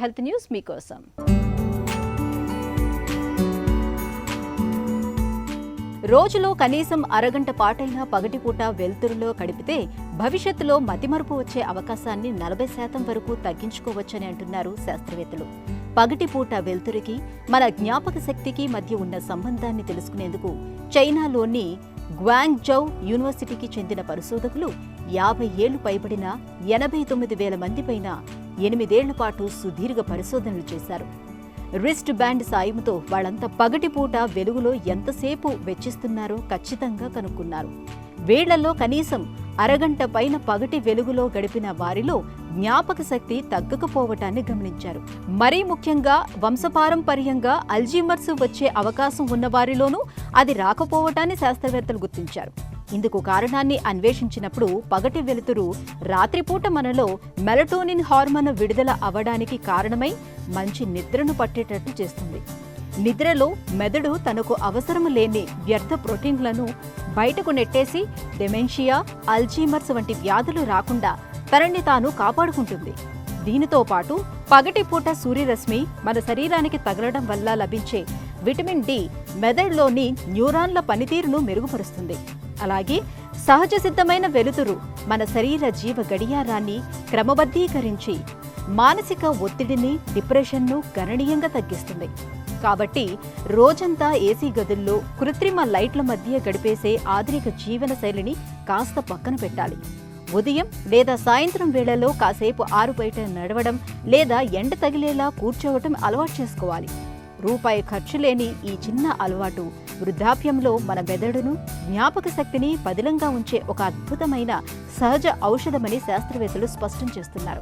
Health news మీకోసం. రోజులో కనీసం అరగంట పాటైనా పగటిపూట వెలుతురులో గడిపితే భవిష్యత్తులో మతిమరుపు వచ్చే అవకాశాన్ని 40% వరకు తగ్గించుకోవచ్చని అంటున్నారు శాస్త్రవేత్తలు. పగటిపూట వెలుతురికి మన జ్ఞాపక శక్తికి మధ్య ఉన్న సంబంధాన్ని తెలుసుకునేందుకు చైనాలోని గ్వాంగ్జౌ యూనివర్సిటీకి చెందిన పరిశోధకులు 50 ఏళ్లు పైబడిన 89,000 మంది పైన 8 ఏళ్ల పాటు సుదీర్ఘ పరిశోధనలు చేశారు. రిస్ట్ బ్యాండ్ సాయంతో వాళ్ళంతా పగటిపూట వెలుగులో ఎంతసేపు వెచ్చిస్తున్నారో ఖచ్చితంగా కనుక్కున్నారు. వేళ్లలో కనీసం అరగంట పైన పగటి వెలుగులో గడిపిన వారిలో జ్ఞాపక శక్తి తగ్గకపోవటాన్ని గమనించారు. మరీ ముఖ్యంగా వంశపారంపర్యంగా అల్జీమర్స్ వచ్చే అవకాశం ఉన్న వారిలోనూ అది రాకపోవటాన్ని శాస్త్రవేత్తలు గుర్తించారు. ఇందుకు కారణాన్ని అన్వేషించినప్పుడు పగటి వెలుతురు రాత్రిపూట మనలో మెలటోనిన్ హార్మోన్ విడుదల అవ్వడానికి కారణమై మంచి నిద్రను పట్టేటట్టు చేస్తుంది. నిద్రలో మెదడు తనకు అవసరం లేని వ్యర్థ ప్రోటీన్లను బయటకు నెట్టేసి డెమెన్షియా, అల్జీమర్స్ వంటి వ్యాధులు రాకుండా తనని తాను కాపాడుకుంటుంది. దీనితో పాటు పగటిపూట సూర్యరశ్మి మన శరీరానికి తగలడం వల్ల లభించే విటమిన్ డి మెదడులోని న్యూరాన్ల పనితీరును మెరుగుపరుస్తుంది. అలాగే సహజ సిద్ధమైన వెలుతురు మన శరీర జీవ గడియారాన్ని క్రమబద్ధీకరించి మానసిక ఒత్తిడిని, డిప్రెషన్ను గణనీయంగా తగ్గిస్తుంది. కాబట్టి రోజంతా ఏసీ గదుల్లో కృత్రిమ లైట్ల మధ్య గడిపేసే ఆధునిక జీవన శైలిని కాస్త పక్కన పెట్టాలి. ఉదయం లేదా సాయంత్రం వేళల్లో కాసేపు ఆరుబయట నడవడం లేదా ఎండ తగిలేలా కూర్చోవటం అలవాటు చేసుకోవాలి. రూపాయి ఖర్చు లేని ఈ చిన్న అలవాటు వృద్ధాప్యంలో మన మెదడును, జ్ఞాపక శక్తిని పదిలంగా ఉంచే ఒక అద్భుతమైన సహజ ఔషధమని శాస్త్రవేత్తలు స్పష్టం చేస్తున్నారు.